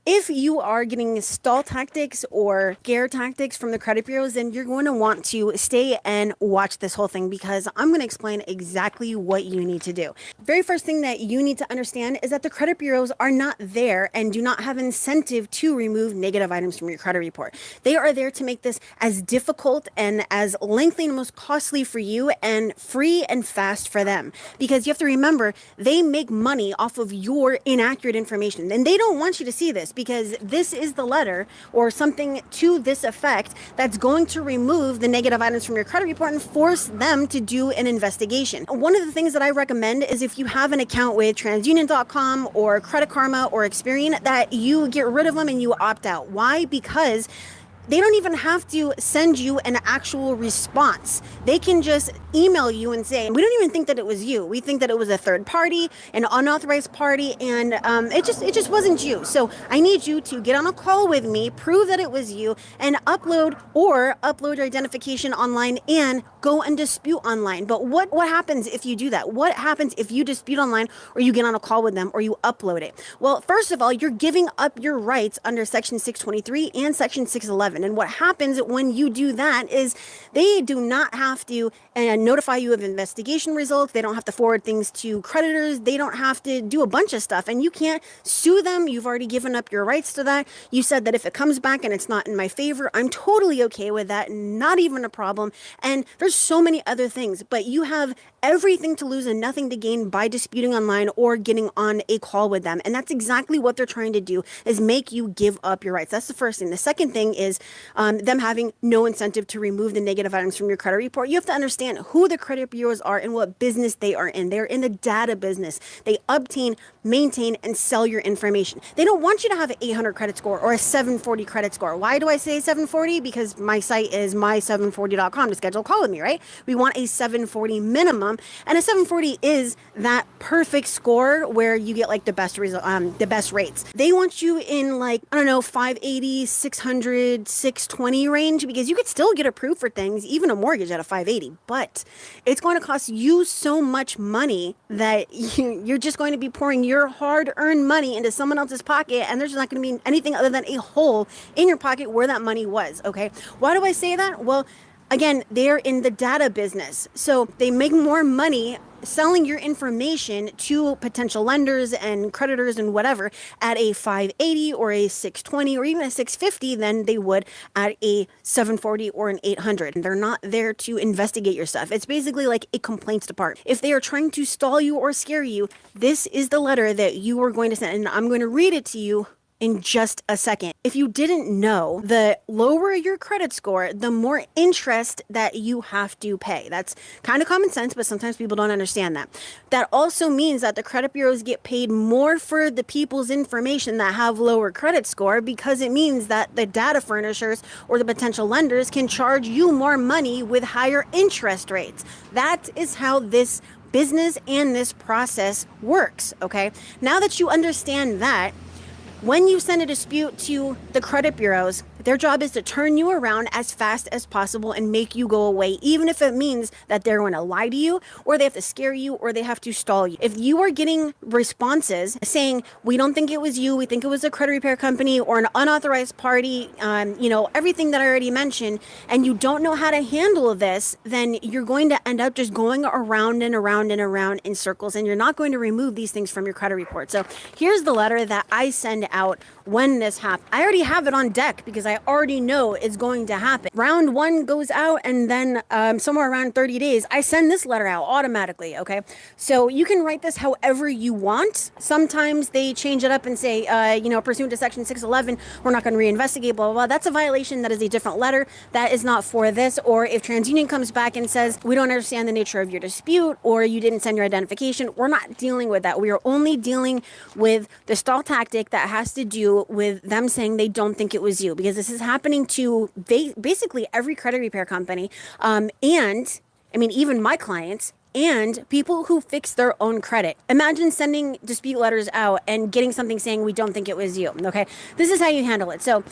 If you are getting stall tactics or scare tactics from the credit bureaus, then you're going to want to stay and watch this whole thing because I'm going to explain exactly what you need to do. Very first thing that you need to understand is that the credit bureaus are not there and do not have incentive to remove negative items from your credit report. They are there to make this as difficult and as lengthy and most costly for you and free and fast for them. Because you have to remember, they make money off of your inaccurate information and they don't want you to see this because this is the letter or something to this effect that's going to remove the negative items from your credit report and force them to do an investigation. One of the things that I recommend is if you have an account with transunion.com or Credit Karma or Experian, that you get rid of them and you opt out. Why? Because they don't even have to send you an actual response. They can just email you and say, we don't even think that it was you. We think that it was a third party, an unauthorized party, and it just wasn't you. So I need you to get on a call with me, prove that it was you, and upload your identification online and go and dispute online. But what happens if you do that? What happens if you dispute online or you get on a call with them or you upload it? Well, first of all, you're giving up your rights under Section 623 and Section 611. And what happens when you do that is they do not have to notify you of investigation results. They don't have to forward things to creditors. They don't have to do a bunch of stuff. And you can't sue them. You've already given up your rights to that. You said that if it comes back and it's not in my favor, I'm totally okay with that. Not even a problem. And there's so many other things. But you have everything to lose and nothing to gain by disputing online or getting on a call with them. And that's exactly what they're trying to do, is make you give up your rights. That's the first thing. The second thing is them having no incentive to remove the negative items from your credit report. You have to understand who the credit bureaus are and what business they are in. They're in the data business. They obtain, maintain, and sell your information. They don't want you to have an 800 credit score or a 740 credit score. Why do I say 740? Because my site is my740.com to schedule a call with me, right? We want a 740 minimum, and a 740 is that perfect score where you get like the best rates. They want you in like, I don't know, 580, 600, 620 range, because you could still get approved for things, even a mortgage at a 580, but it's going to cost you so much money that you're just going to be pouring your hard-earned money into someone else's pocket, and there's not going to be anything other than a hole in your pocket where that money was, okay? Why do I say that? Well, again, they're in the data business, so they make more money selling your information to potential lenders and creditors and whatever at a 580 or a 620 or even a 650 than they would at a 740 or an 800. And they're not there to investigate your stuff. It's basically like a complaints department. If they are trying to stall you or scare you, this is the letter that you are going to send, and I'm going to read it to you in just a second. If you didn't know, the lower your credit score, the more interest that you have to pay. That's kind of common sense, but sometimes people don't understand that. That also means that the credit bureaus get paid more for the people's information that have lower credit score, because it means that the data furnishers or the potential lenders can charge you more money with higher interest rates. That is how this business and this process works, okay? Now that you understand that, when you send a dispute to the credit bureaus, their job is to turn you around as fast as possible and make you go away, even if it means that they're going to lie to you or they have to scare you or they have to stall you. If you are getting responses saying, we don't think it was you, we think it was a credit repair company or an unauthorized party, everything that I already mentioned, and you don't know how to handle this, then you're going to end up just going around and around and around in circles, and you're not going to remove these things from your credit report. So here's the letter that I send out when this happens. I already have it on deck because I already know it's going to happen. Round one goes out, and then somewhere around 30 days, I send this letter out automatically, okay? So you can write this however you want. Sometimes they change it up and say, pursuant to Section 611, we're not going to reinvestigate, blah, blah, blah. That's a violation. That is a different letter. That is not for this. Or if TransUnion comes back and says, we don't understand the nature of your dispute, or you didn't send your identification, we're not dealing with that. We are only dealing with the stall tactic that has to do with them saying they don't think it was you, because this is happening to basically every credit repair company. And I mean, even my clients, and people who fix their own credit. Imagine sending dispute letters out and getting something saying we don't think it was you, okay? This is how you handle it. So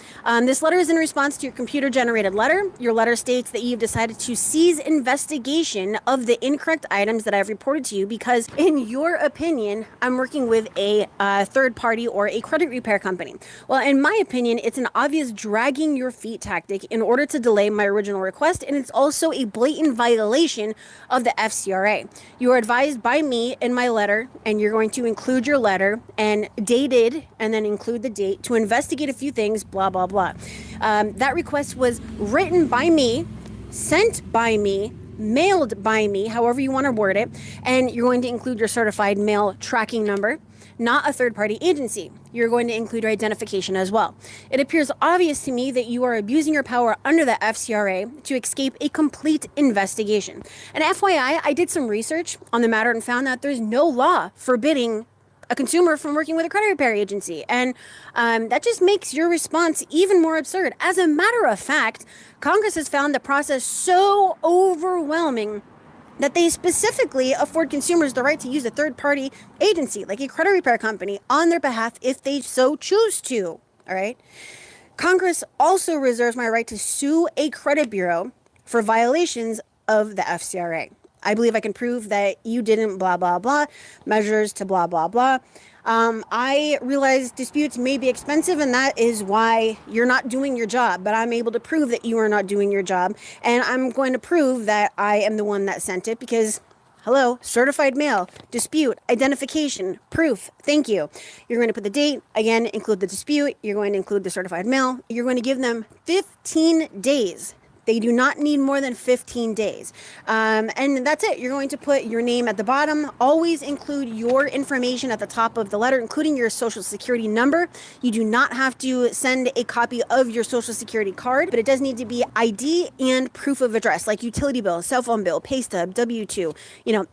this letter is in response to your computer-generated letter. Your letter states that you've decided to cease investigation of the incorrect items that I've reported to you because, in your opinion, I'm working with a third party or a credit repair company. Well, in my opinion, it's an obvious dragging your feet tactic in order to delay my original request, and it's also a blatant violation of the FCRA. You are advised by me in my letter, and you're going to include your letter and dated, and then include the date to investigate a few things, blah, blah, blah. That request was written by me, sent by me, mailed by me, however you want to word it, and you're going to include your certified mail tracking number, not a third-party agency. You're going to include your identification as well. It appears obvious to me that you are abusing your power under the FCRA to escape a complete investigation. And FYI, I did some research on the matter and found that there's no law forbidding a consumer from working with a credit repair agency. And that just makes your response even more absurd. As a matter of fact, Congress has found the process so overwhelming that they specifically afford consumers the right to use a third-party agency, like a credit repair company, on their behalf if they so choose to, all right? Congress also reserves my right to sue a credit bureau for violations of the FCRA. I believe I can prove that you didn't blah, blah, blah, measures to blah, blah, blah. I realize disputes may be expensive, and that is why you're not doing your job, but I'm able to prove that you are not doing your job, and I'm going to prove that I am the one that sent it because, hello, certified mail, dispute, identification, proof, thank you. You're going to put the date, again, include the dispute, you're going to include the certified mail, you're going to give them 15 days. They do not need more than 15 days. And that's it. You're going to put your name at the bottom. Always include your information at the top of the letter, including your social security number. You do not have to send a copy of your social security card, but it does need to be ID and proof of address, like utility bill, cell phone bill, pay stub, W-2,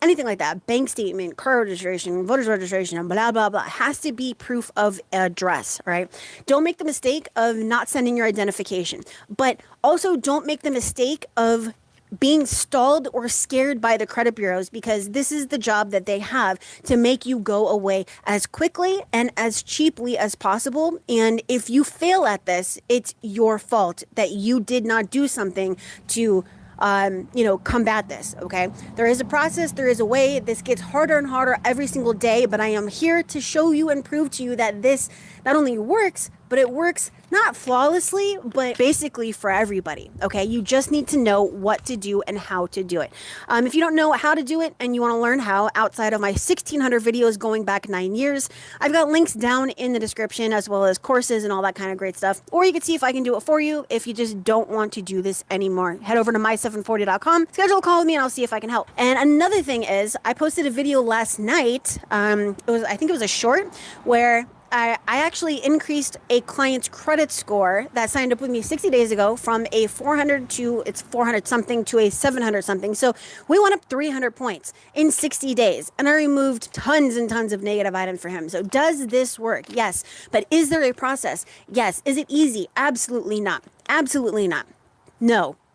anything like that. Bank statement, car registration, voter's registration, blah, blah, blah. It has to be proof of address, right? Don't make the mistake of not sending your identification, but also don't make the mistake of being stalled or scared by the credit bureaus, because this is the job that they have to make you go away as quickly and as cheaply as possible. And if you fail at this, it's your fault that you did not do something to combat this, okay? There is a process, there is a way. This gets harder and harder every single day, but I am here to show you and prove to you that this not only works, but it works not flawlessly, but basically for everybody, okay? You just need to know what to do and how to do it. If you don't know how to do it and you want to learn how, outside of my 1,600 videos going back 9 years, I've got links down in the description, as well as courses and all that kind of great stuff. Or you can see if I can do it for you if you just don't want to do this anymore. Head over to my740.com, schedule a call with me, and I'll see if I can help. And another thing is, I posted a video last night. I think it was a short, where I actually increased a client's credit score that signed up with me 60 days ago from a 400 to it's 400 something to a 700 something. So we went up 300 points in 60 days, and I removed tons and tons of negative items for him. So does this work? Yes. But is there a process? Yes. Is it easy? Absolutely not. Absolutely not.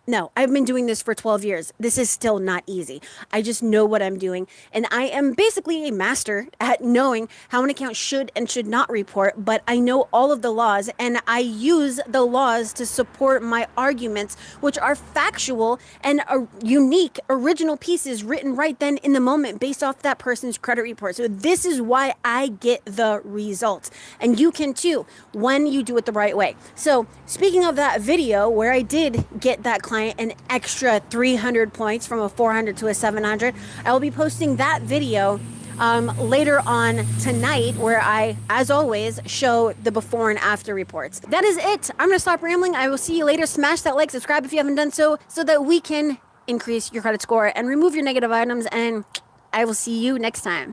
No, I've been doing this for 12 years. This is still not easy. I just know what I'm doing. And I am basically a master at knowing how an account should and should not report, but I know all of the laws, and I use the laws to support my arguments, which are factual and unique, original pieces written right then in the moment based off that person's credit report. So this is why I get the results. And you can too, when you do it the right way. So speaking of that video where I did get that client an extra 300 points from a 400 to a 700, I will be posting that video later on tonight, where I, as always, show the before and after reports. That is it. I'm going to stop rambling. I will see you later. Smash that like, subscribe if you haven't done so that we can increase your credit score and remove your negative items, and I will see you next time.